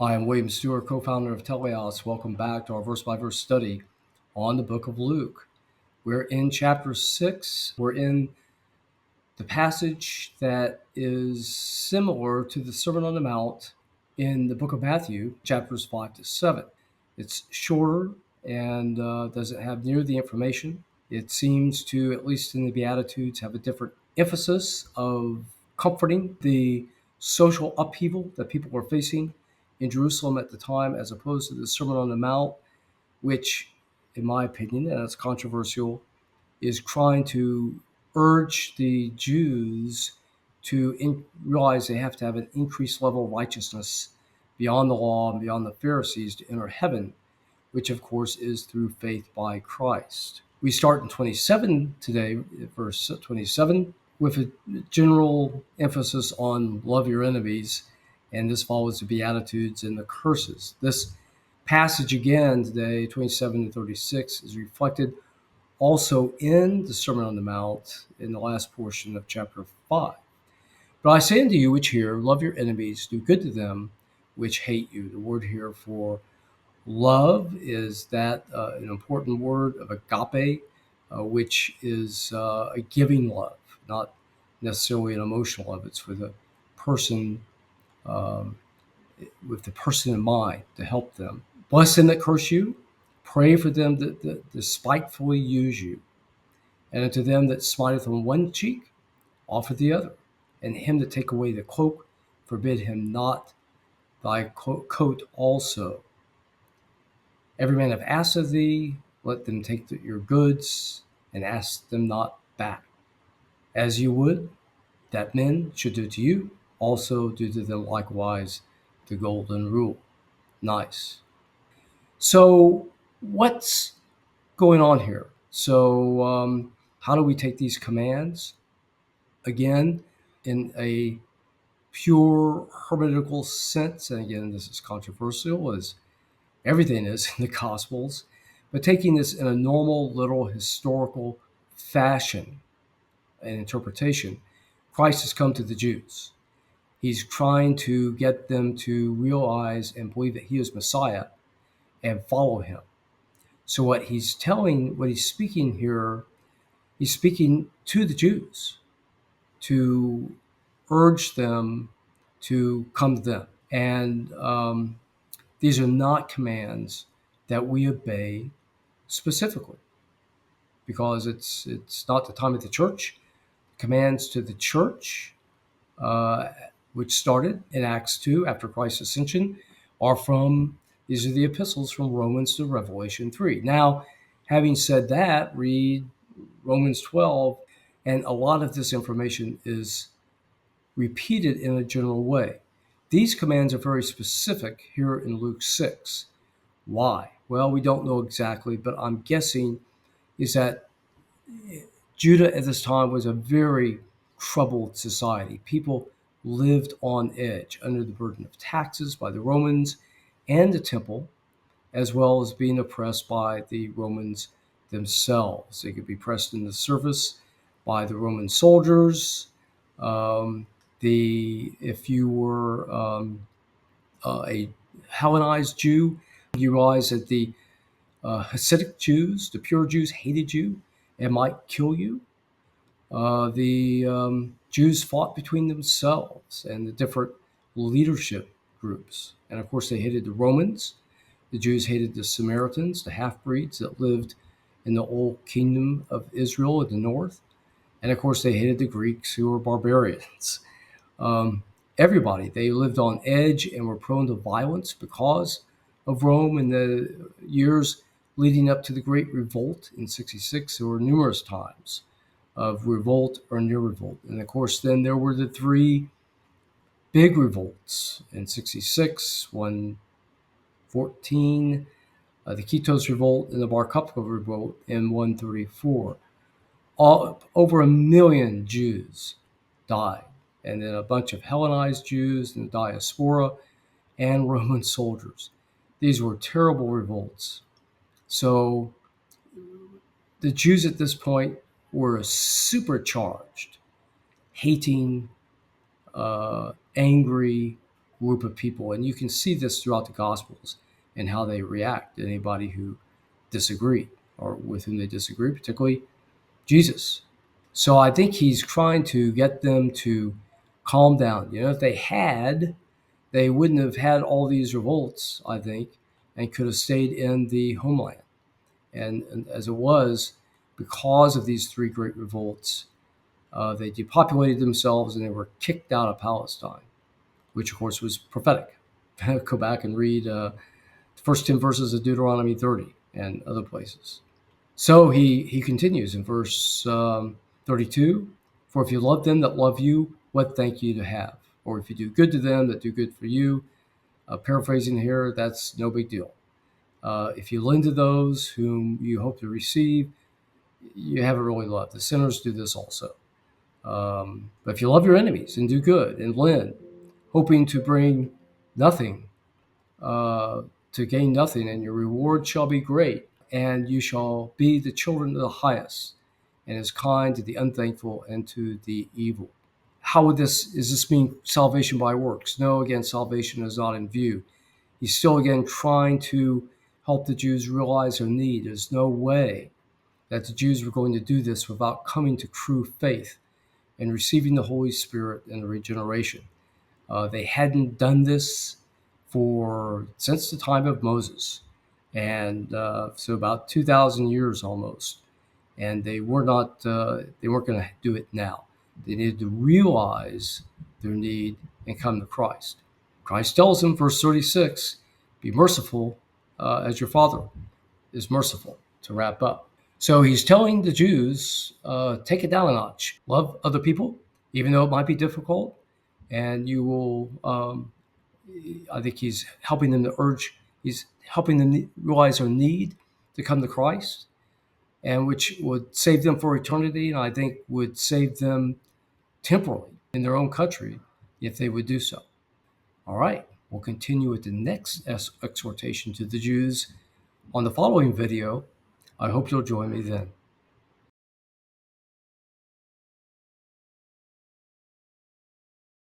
I am William Stewart, co-founder of Teleios. Welcome back to our verse-by-verse study on the book of Luke. We're in chapter 6. We're in the passage that is similar to the Sermon on the Mount in the book of Matthew, chapters 5 to 7. It's shorter and doesn't have near the information. It seems to, at least in the Beatitudes, have a different emphasis of comforting the social upheaval that people are facing in Jerusalem at the time, as opposed to the Sermon on the Mount, which, in my opinion, and it's controversial, is trying to urge the Jews to realize they have to have an increased level of righteousness beyond the law and beyond the Pharisees to enter heaven, which of course is through faith by Christ. We start in 27 today, verse 27, with a general emphasis on love your enemies, and this follows the Beatitudes and the curses. This passage again today, 27 to 36, is reflected also in the Sermon on the Mount in the last portion of chapter 5. But I say unto you which hear, love your enemies, do good to them which hate you. The word here for love is that an important word of agape, which is a giving love, not necessarily an emotional love. It's with a person, um, with the person in mind to help them. Bless them that curse you, pray for them that despitefully use you. And unto them that smiteth on one cheek, offer the other. And him that take away the cloak, forbid him not thy coat also. Every man have asked of thee, let them take your goods, and ask them not back. As you would that men should do to you, also do to them likewise, the golden rule. Nice. So what's going on here? So how do we take these commands? Again, in a pure hermeneutical sense, and again, this is controversial as everything is in the Gospels, but taking this in a normal, literal, historical fashion and interpretation, Christ has come to the Jews. He's trying to get them to realize and believe that he is Messiah and follow him. So what he's speaking here, he's speaking to the Jews to urge them to come to them. And these are not commands that we obey specifically, because it's not the time of the church. Commands to the church, which started in Acts 2 after Christ's ascension, these are the epistles from Romans to Revelation 3. Now, having said that, read Romans 12, and a lot of this information is repeated in a general way. These commands are very specific here in Luke 6. Why? Well, we don't know exactly, but I'm guessing is that Judah at this time was a very troubled society. People lived on edge under the burden of taxes by the Romans and the temple, as well as being oppressed by the Romans themselves. They could be pressed into service by the Roman soldiers. If you were a Hellenized Jew, you realize that the Hasidic Jews, the pure Jews, hated you and might kill you. The Jews fought between themselves and the different leadership groups. And of course, they hated the Romans. The Jews hated the Samaritans, the half-breeds that lived in the old kingdom of Israel in the north. And of course, they hated the Greeks, who were barbarians. Everybody, they lived on edge and were prone to violence because of Rome. In the years leading up to the Great Revolt in 66, there were numerous times of revolt or near revolt. And of course, then there were the three big revolts in 66, 114, the Kitos Revolt, and the Bar Kokhba Revolt in 134. Over 1 million Jews died, and then a bunch of Hellenized Jews in the diaspora and Roman soldiers. These were terrible revolts. So the Jews at this point were supercharged, hating, angry, group of people. And you can see this throughout the Gospels and how they react to anybody who disagreed or with whom they disagree, particularly Jesus. So I think he's trying to get them to calm down. If they had, they wouldn't have had all these revolts, I think, and could have stayed in the homeland. And as it was, because of these three great revolts, they depopulated themselves and they were kicked out of Palestine, which of course was prophetic. Go back and read the first 10 verses of Deuteronomy 30 and other places. So he continues in verse 32, for if you love them that love you, what thank you to have? Or if you do good to them that do good for you, paraphrasing here, that's no big deal. If you lend to those whom you hope to receive, you haven't really loved. The sinners do this also. But if you love your enemies and do good and lend, hoping to bring nothing, to gain nothing, and your reward shall be great, and you shall be the children of the highest, and is kind to the unthankful and to the evil. How is this mean salvation by works? No, again, salvation is not in view. He's still again trying to help the Jews realize their need. There's no way that the Jews were going to do this without coming to true faith and receiving the Holy Spirit and the regeneration. They hadn't done this since the time of Moses, and so about 2,000 years almost. And they weren't going to do it now. They needed to realize their need and come to Christ. Christ tells them, verse 36, be merciful as your Father is merciful, to wrap up. So he's telling the Jews, take it down a notch. Love other people, even though it might be difficult. And you will, I think he's helping them realize their need to come to Christ, and which would save them for eternity, and I think would save them temporally in their own country if they would do so. All right, we'll continue with the next exhortation to the Jews on the following video. I hope you'll join me then.